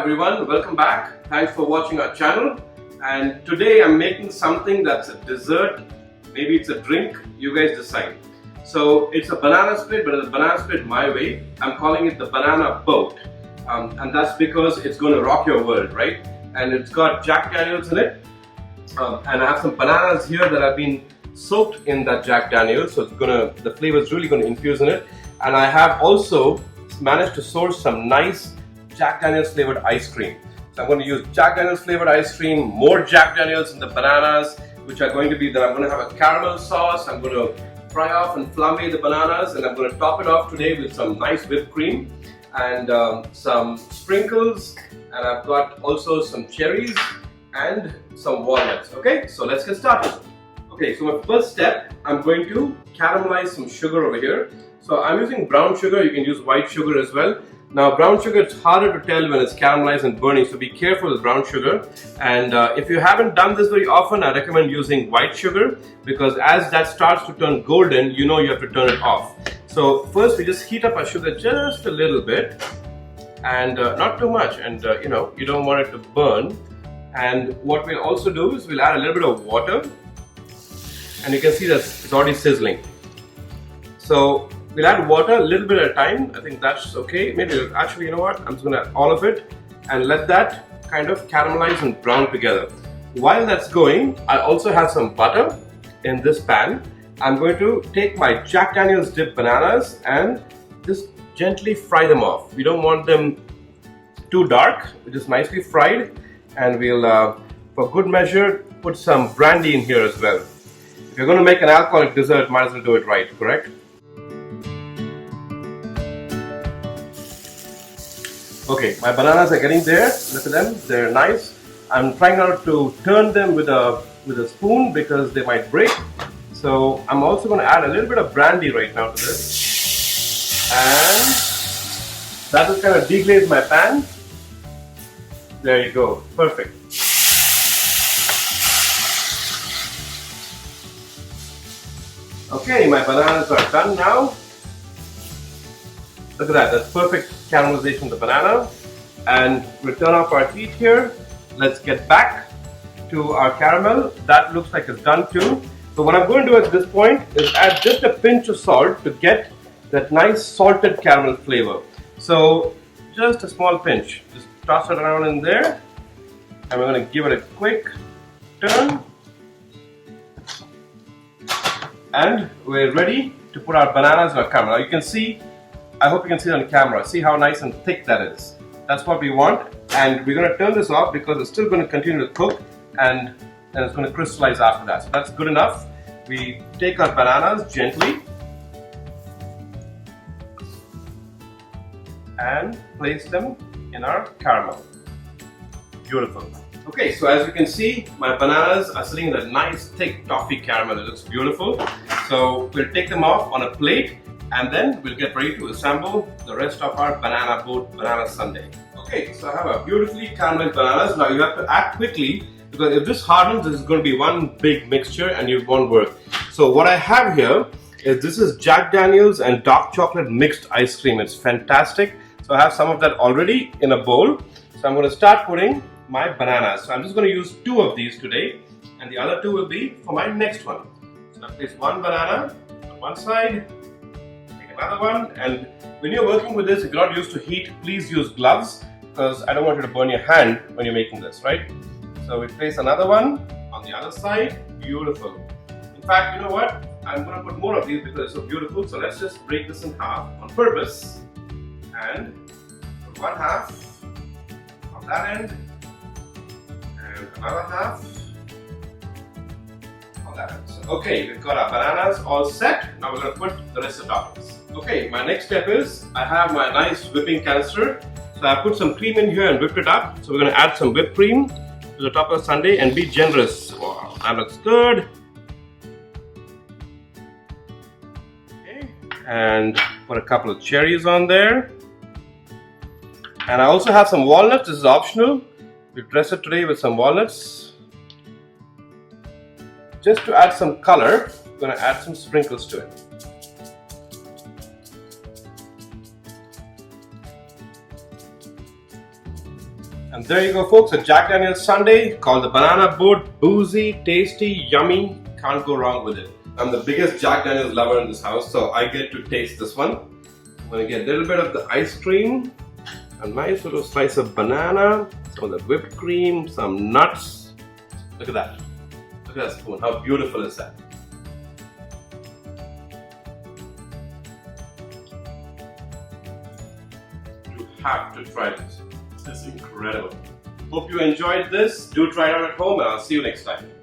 everyone, welcome back. Thanks for watching our channel. And today I'm making something that's a dessert, maybe it's a drink, you guys decide. So it's a banana split, but it's a banana split my way. I'm calling it the banana boat. And that's because it's going to rock your world, right? And it's got Jack Daniels in it. And I have some bananas here that have been soaked in that Jack Daniels, so the flavor is really going to infuse in it. And I have also managed to source some nice Jack Daniels flavored ice cream. So I'm going to use Jack Daniels flavored ice cream, more Jack Daniels in the bananas, which are going to be that I'm going to have a caramel sauce. I'm going to fry off and flambe the bananas, and I'm going to top it off today with some nice whipped cream and some sprinkles, and I've got also some cherries and some walnuts. Okay, so let's get started. Okay, so my first step, I'm going to caramelize some sugar over here. So I'm using brown sugar. You can use white sugar as well. Now brown sugar, it's harder to tell when it's caramelized and burning, so be careful with brown sugar. And if you haven't done this very often, I recommend using white sugar, because as that starts to turn golden, you know you have to turn it off. So first we just heat up our sugar just a little bit, and not too much, and you don't want it to burn. And what we'll also do is we'll add a little bit of water, and you can see that it's already sizzling. So we'll add water a little bit at a time. I think that's okay. Maybe actually, you know what? I'm just going to add all of it and let that kind of caramelize and brown together. While that's going, I also have some butter in this pan. I'm going to take my Jack Daniels dipped bananas and just gently fry them off. We don't want them too dark, just nicely fried. And we'll, for good measure, put some brandy in here as well. If you're going to make an alcoholic dessert, might as well do it right, correct? Okay, my bananas are getting there. Look at them, they're nice. I'm trying not to turn them with a spoon because they might break. So I'm also going to add a little bit of brandy right now to this. And that will kind of deglaze my pan. There you go, perfect. Okay, my bananas are done now. Look at that, that's perfect caramelization of the banana. And we'll turn off our heat here. Let's get back to our caramel. That looks like it's done too. So what I'm going to do at this point is add just a pinch of salt to get that nice salted caramel flavor. So just a small pinch. Just toss it around in there. And we're going to give it a quick turn. And we're ready to put our bananas in our caramel. Now you can see, I hope you can see it on camera. See how nice and thick that is. That's what we want. And we're going to turn this off because it's still going to continue to cook, and then it's going to crystallize after that. So that's good enough. We take our bananas gently and place them in our caramel. Beautiful. Okay, so as you can see, my bananas are sitting in a nice thick toffee caramel. It looks beautiful. So we'll take them off on a plate, and then we'll get ready to assemble the rest of our banana boat banana sundae. Okay, so I have a beautifully caramelized bananas. Now you have to act quickly, because if this hardens, this is going to be one big mixture and it won't work. So what I have here is, this is Jack Daniels and dark chocolate mixed ice cream. It's fantastic. So I have some of that already in a bowl. So I'm going to start putting my bananas. So I'm just going to use 2 of these today, and the other 2 will be for my next one. So I place one banana on one side, take another one, and when you're working with this, if you're not used to heat, please use gloves, because I don't want you to burn your hand when you're making this, right? So we place another one on the other side. Beautiful. In fact, you know what? I'm going to put more of these because it's so beautiful. So let's just break this in half on purpose and put one half on that end and another half on that end. So, okay, we've got our bananas all set. Now we're going to put the rest of the toppings. Okay, my next step is, I have my nice whipping canister. So I put some cream in here and whipped it up. So we're going to add some whipped cream to the top of the sundae and be generous. Wow, that looks good. Okay, and put a couple of cherries on there. And I also have some walnuts. This is optional. We've dressed it today with some walnuts. Just to add some color, we're going to add some sprinkles to it. And there you go, folks, a Jack Daniel's Sundae called the Banana Boat. Boozy, tasty, yummy, can't go wrong with it. I'm the biggest Jack Daniel's lover in this house, so I get to taste this one. I'm gonna get a little bit of the ice cream, a nice little slice of banana, some of the whipped cream, some nuts. Look at that. Look at that spoon. How beautiful is that? You have to try this. It's incredible. Hope you enjoyed this. Do try it out at home and I'll see you next time.